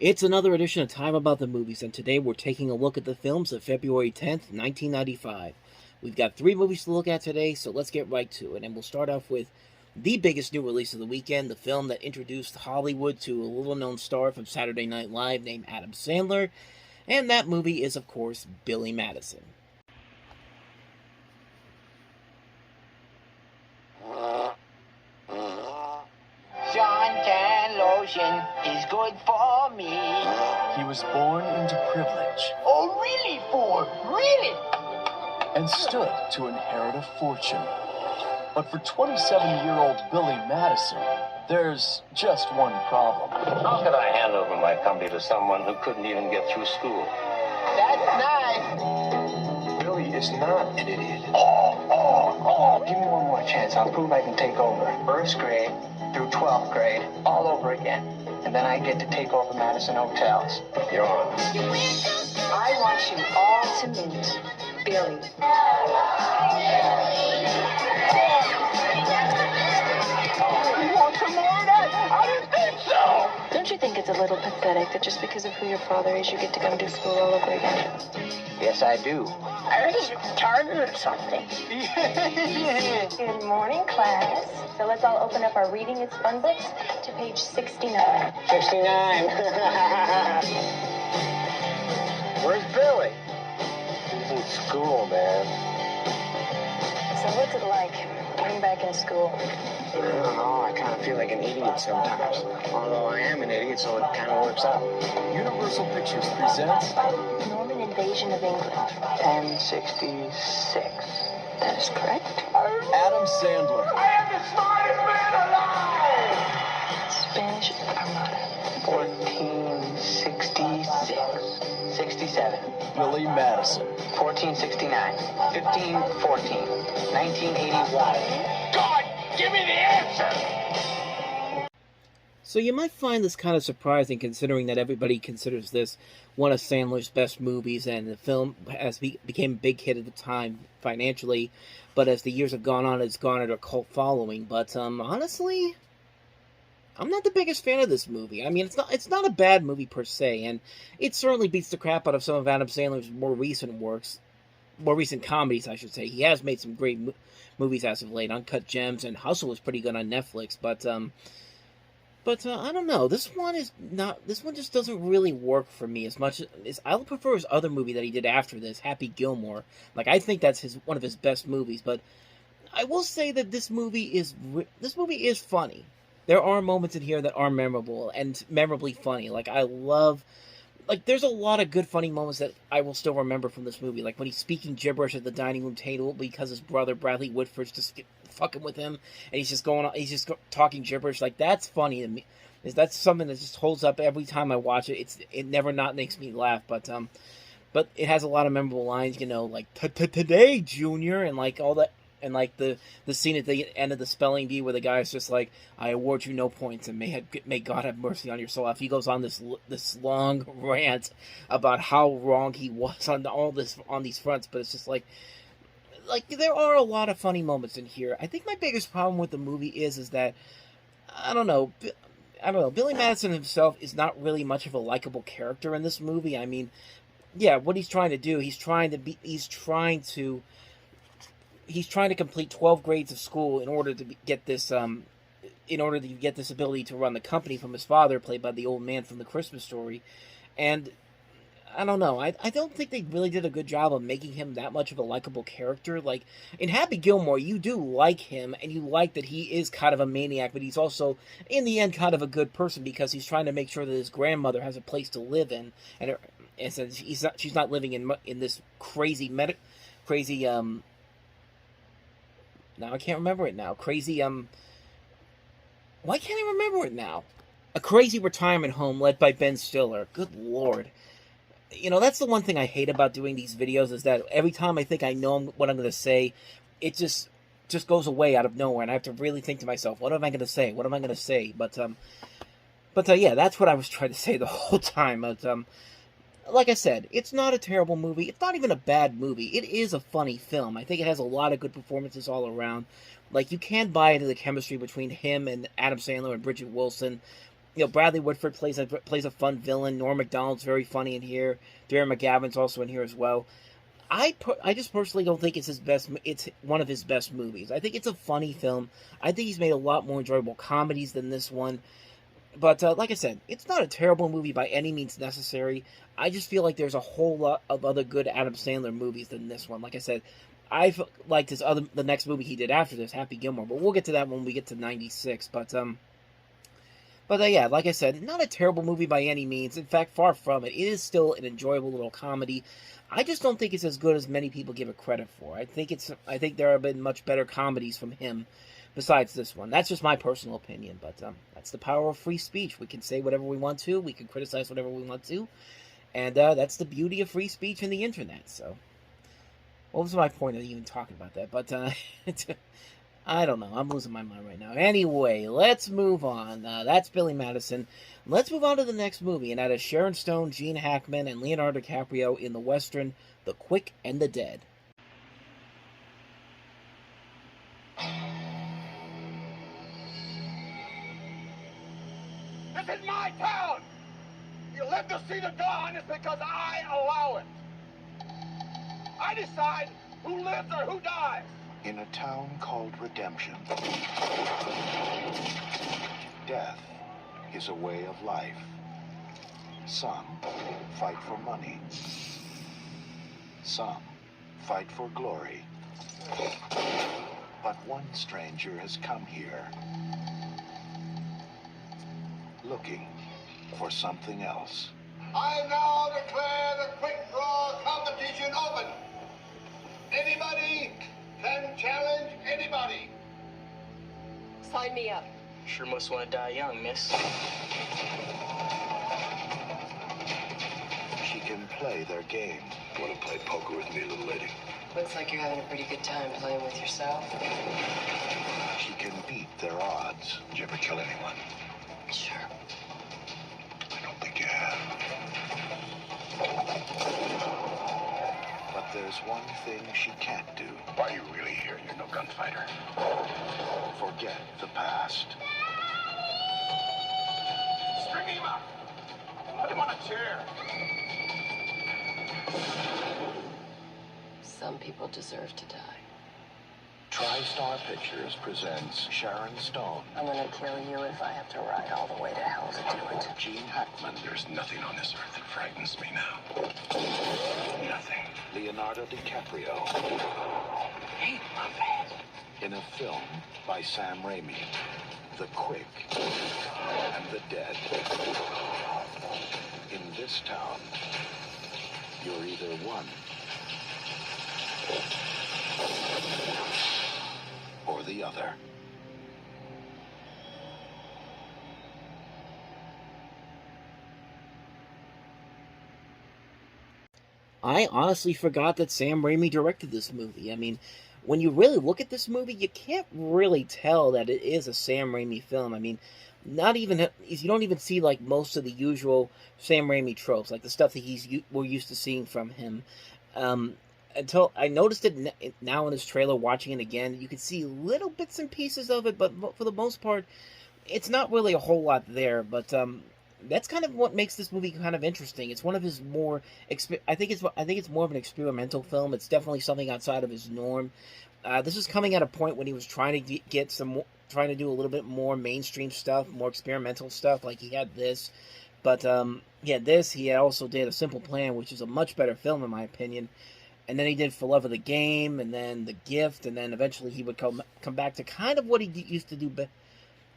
It's another edition of Time About the Movies, and today we're taking a look at the films of February 10th, 1995. We've got 3 movies to look at today, so let's get right to it. And we'll start off with the biggest new release of the weekend, the film that introduced Hollywood to a little-known star from Saturday Night Live named Adam Sandler, and that movie is, of course, Billy Madison. Suntan lotion is good for me. He was born into privilege. Oh, really, Ford? Really? And stood to inherit a fortune. But for 27-year-old Billy Madison, there's just one problem. How could I hand over my company to someone who couldn't even get through school? That's nice. Billy is not an idiot. Give me one more chance. I'll prove I can take over. First grade through 12th grade, all over again. And then I get to take over Madison Hotels. You're on. I want you all to meet Billy. You want some more of that? I didn't think so. Don't you think it's a little pathetic that just because of who your father is, you get to come to school all over again? Yes, I do. I think he's retarded or something. Good morning, class. So let's all open up our Reading It's Fun books to page 69. 69. Where's Billy? He's in school, man. So what's it like being back in school? I don't know. I kind of feel like an idiot sometimes. Although I am an idiot, so it kind of works out. Universal Pictures presents Norman Invasion of England. 1066. That is correct. Adam Sandler. I am the smartest man alive! Spanish Armada. 1466. 67. Billy Madison. 1469. 1514. 1981. God, give me the answer! So you might find this kind of surprising considering that everybody considers this one of Sandler's best movies, and the film became a big hit at the time financially, but as the years have gone on, it's garnered a cult following. But honestly, I'm not the biggest fan of this movie. I mean, it's not a bad movie per se, and it certainly beats the crap out of some of Adam Sandler's more recent comedies, I should say. He has made some great movies as of late. Uncut Gems and Hustle was pretty good on Netflix, but I don't know. This one just doesn't really work for me as much as I prefer his other movie that he did after this, Happy Gilmore. Like, I think that's one of his best movies, but I will say that this movie is funny. There are moments in here that are memorable and memorably funny. There's a lot of good funny moments that I will still remember from this movie. Like when he's speaking gibberish at the dining room table because his brother Bradley Whitford's just fucking with him, and he's just talking gibberish. Like, that's funny to me. That's something that just holds up every time I watch it. It never not makes me laugh, but it has a lot of memorable lines. You know, like today, Junior, and like all that. And like the scene at the end of the spelling bee where the guy is just like, I award you no points and may God have mercy on your soul. After he goes on this long rant about how wrong he was on these fronts, but it's just like there are a lot of funny moments in here. I think my biggest problem with the movie is that I don't know. Billy Madison himself is not really much of a likable character in this movie. I mean, yeah, what he's trying to do, he's trying to complete 12 grades of school in order to get this ability to run the company from his father, played by the old man from The Christmas Story. And I don't know, I don't think they really did a good job of making him that much of a likable character. Like, in Happy Gilmore, you do like him, and you like that he is kind of a maniac, but he's also, in the end, kind of a good person because he's trying to make sure that his grandmother has a place to live in, and since she's not living in this crazy now I can't remember it now. Why can't I remember it now? A crazy retirement home led by Ben Stiller. Good Lord. You know, that's the one thing I hate about doing these videos, is that every time I think I know what I'm going to say, it just goes away out of nowhere, and I have to really think to myself, what am I going to say? What am I going to say? But yeah, that's what I was trying to say the whole time. But like I said, it's not a terrible movie. It's not even a bad movie. It is a funny film. I think it has a lot of good performances all around. Like, you can buy into the chemistry between him and Adam Sandler and Bridget Wilson. Bradley Whitford plays a fun villain. Norm Macdonald's very funny in here. Darren McGavin's also in here as well. I just personally don't think it's his best. It's one of his best movies. I think it's a funny film. I think he's made a lot more enjoyable comedies than this one. But like I said, it's not a terrible movie by any means necessary. I just feel like there's a whole lot of other good Adam Sandler movies than this one. Like I said, I've liked the next movie he did after this, Happy Gilmore. But we'll get to that when we get to '96. But yeah, like I said, not a terrible movie by any means. In fact, far from it. It is still an enjoyable little comedy. I just don't think it's as good as many people give it credit for. I think there have been much better comedies from him besides this one. That's just my personal opinion, but that's the power of free speech. We can say whatever we want to. We can criticize whatever we want to. And that's the beauty of free speech and the internet. So, what was my point of even talking about that? But I don't know. I'm losing my mind right now. Anyway, let's move on. That's Billy Madison. Let's move on to the next movie, and that is Sharon Stone, Gene Hackman, and Leonardo DiCaprio in the western The Quick and the Dead. This is my town! You live to see the dawn is because I allow it. I decide who lives or who dies. In a town called Redemption, death is a way of life. Some fight for money. Some fight for glory. But one stranger has come here, looking for something else. I now declare the quick draw competition open. Anybody can challenge anybody. Sign me up. Sure must want to die young, miss. She can play their game. Want to play poker with me, little lady? Looks like you're having a pretty good time playing with yourself. She can beat their odds. Did you ever kill anyone? Sure. I don't think you have. But there's one thing she can't do. Why are you really here? You're no gunfighter. Forget the past. String him up. Put him on a chair. Some people deserve to die. TriStar Pictures presents Sharon Stone, I'm gonna kill you if I have to ride all the way to hell to do it. Gene Hackman, There's nothing on this earth that frightens me now. Nothing. Leonardo DiCaprio, Hate my face. in a film by Sam Raimi, The Quick and the Dead. In this town, you're either one or the other. I honestly forgot that Sam Raimi directed this movie. I mean, when you really look at this movie, you can't really tell that it is a Sam Raimi film. I mean, not even you don't even see like most of the usual Sam Raimi tropes, like the stuff that we're used to seeing from him. Until I noticed it now in his trailer, watching it again, you can see little bits and pieces of it, but for the most part, it's not really a whole lot there. But that's kind of what makes this movie kind of interesting. It's one of his more, I think it's more of an experimental film. It's definitely something outside of his norm. This is coming at a point when he was trying to trying to do a little bit more mainstream stuff, more experimental stuff. Like he had this, but he also did A Simple Plan, which is a much better film in my opinion. And then he did For Love of the Game, and then The Gift, and then eventually he would come back to kind of what he used to do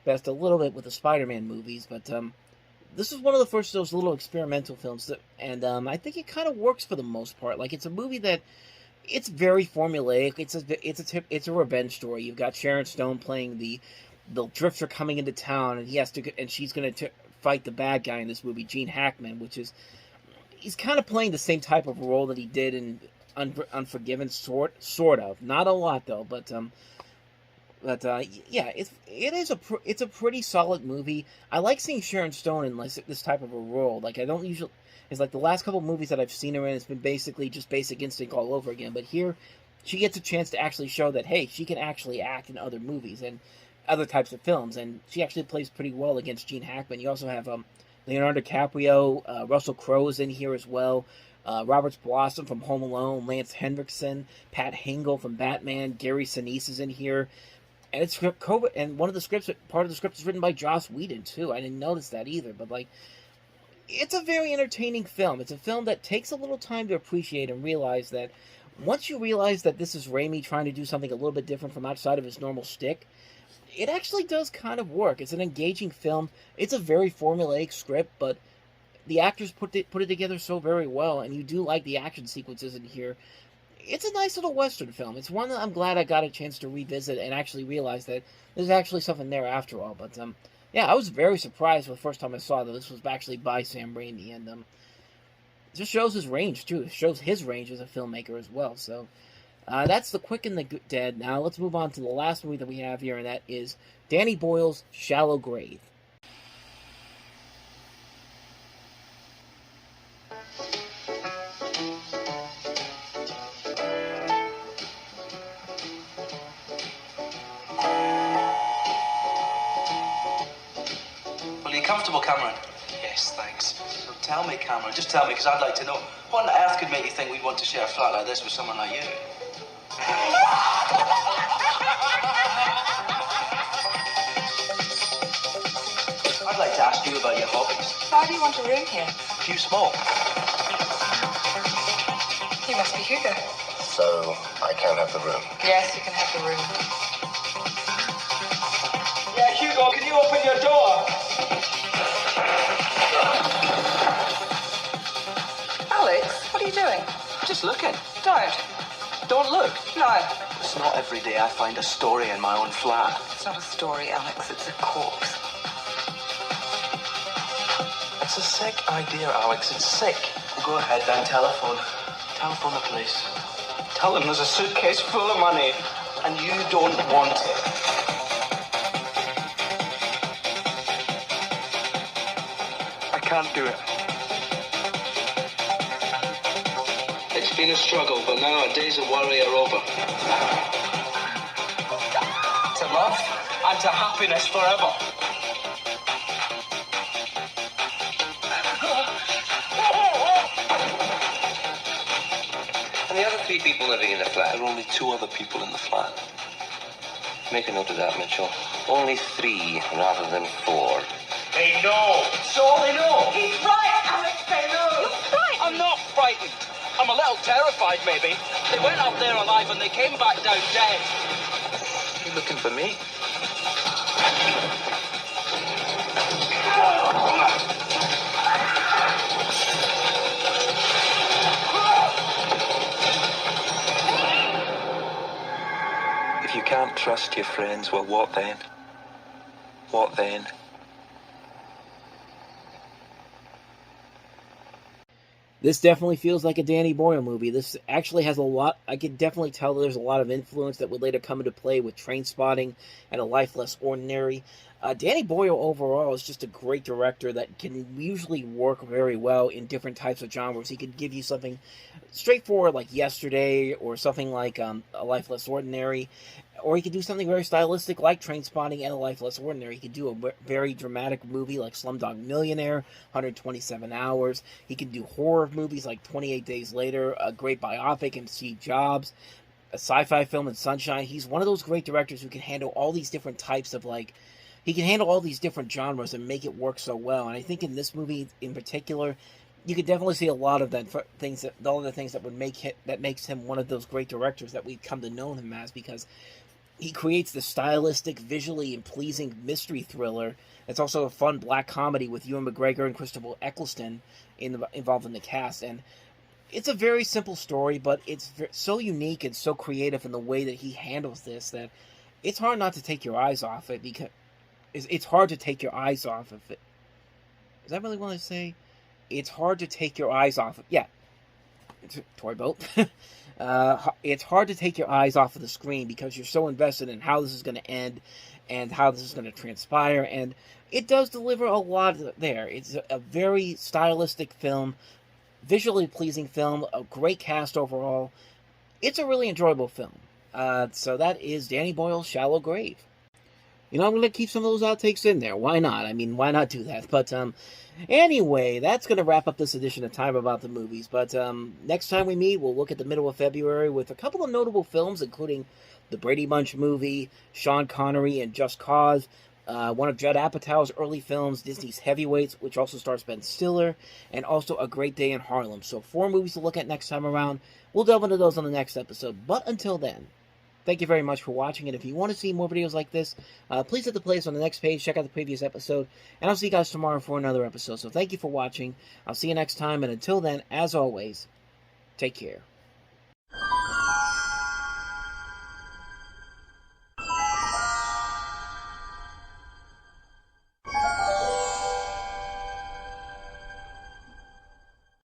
best a little bit with the Spider-Man movies. But this is one of the first of those little experimental films, and I think it kind of works for the most part. Like, it's a movie that it's very formulaic. It's a revenge story. You've got Sharon Stone playing the drifter coming into town, and she's going to fight the bad guy in this movie, Gene Hackman, which is he's kind of playing the same type of role that he did in Unforgiven, sort of, not a lot though, but yeah, it's a pretty solid movie. I like seeing Sharon Stone in this type of a role. Like, I don't usually, it's like the last couple of movies that I've seen her in, it's been basically just Basic Instinct all over again. But here, she gets a chance to actually show that, hey, she can actually act in other movies, and other types of films, and she actually plays pretty well against Gene Hackman. You also have Leonardo DiCaprio, Russell Crowe's in here as well, Robert Blossom from Home Alone, Lance Henriksen, Pat Hingle from Batman, Gary Sinise is in here, and it's and one of the scripts, part of the script is written by Joss Whedon too. I didn't notice that either, but like, it's a very entertaining film. It's a film that takes a little time to appreciate and realize that once you realize that this is Raimi trying to do something a little bit different from outside of his normal shtick, it actually does kind of work. It's an engaging film. It's a very formulaic script, but the actors put it together so very well, and you do like the action sequences in here. It's a nice little Western film. It's one that I'm glad I got a chance to revisit and actually realize that there's actually something there after all. But yeah, I was very surprised the first time I saw that this was actually by Sam Raimi, and it just shows his range too. It shows his range as a filmmaker as well. So that's The Quick and the Dead. Now let's move on to the last movie that we have here, and that is Danny Boyle's Shallow Grave. Are you comfortable, Cameron? Yes, thanks. So tell me, Cameron, just tell me, because I'd like to know, what on earth could make you think we'd want to share a flat like this with someone like you? I'd like to ask you about your hobbies. Why do you want a room here? Do you smoke? You must be Hugo. So, I can't have the room. Yes, you can have the room. Yeah, Hugo, can you open your door? Alex, what are you doing? Just looking. Don't Don't look. No. It's not every day I find a story in my own flat. It's not a story, Alex. It's a corpse. It's a sick idea, Alex. It's sick. Go ahead then, telephone. Telephone the police. Tell them there's a suitcase full of money and you don't want it. I can't do it. It's been a struggle, but now our days of worry are over. To love and to happiness forever. And the other three people living in the flat? There are only two other people in the flat. Make a note of that, Mitchell. Only 3 rather than 4. They know. So all they know. He's right, Alex. They know. You're right. I'm not frightened. I'm a little terrified, maybe. They went up there alive and they came back down dead. You looking for me? If you can't trust your friends, well, what then? What then? This definitely feels like a Danny Boyle movie. This actually has a lot, I can definitely tell that there's a lot of influence that would later come into play with Trainspotting and A Life Less Ordinary. Danny Boyle overall is just a great director that can usually work very well in different types of genres. He could give you something straightforward like Yesterday, or something like A Life Less Ordinary, or he could do something very stylistic like Trainspotting and A Life Less Ordinary. He could do a very dramatic movie like Slumdog Millionaire, 127 Hours. He could do horror movies like 28 Days Later, a great biopic in Steve Jobs, a sci-fi film in Sunshine. He's one of those great directors who can handle all these different types of he can handle all these different genres and make it work so well. And I think in this movie in particular, you could definitely see a lot of all the things that would makes him one of those great directors that we've come to know him as, because he creates the stylistic, visually and pleasing mystery thriller. It's also a fun black comedy with Ewan McGregor and Christopher Eccleston involved in the cast. And it's a very simple story, but it's so unique and so creative in the way that he handles this that it's hard not to take your eyes off it, because it's hard to take your eyes off of it. Is that really what I say? It's hard to take your eyes off of... Yeah. It's a toy boat. It's hard to take your eyes off of the screen because you're so invested in how this is going to end and how this is going to transpire. And it does deliver a lot there. It's a very stylistic film, visually pleasing film, a great cast overall. It's a really enjoyable film. So that is Danny Boyle's Shallow Grave. I'm going to keep some of those outtakes in there. Why not? I mean, why not do that? But, anyway, that's going to wrap up this edition of Time About the Movies. But, next time we meet, we'll look at the middle of February with a couple of notable films, including the Brady Bunch movie, Sean Connery and Just Cause, one of Judd Apatow's early films, Disney's Heavyweights, which also stars Ben Stiller, and also A Great Day in Harlem. So 4 movies to look at next time around. We'll delve into those on the next episode. But until then, thank you very much for watching, and if you want to see more videos like this, please hit the playlist on the next page, check out the previous episode, and I'll see you guys tomorrow for another episode. So thank you for watching, I'll see you next time, and until then, as always, take care.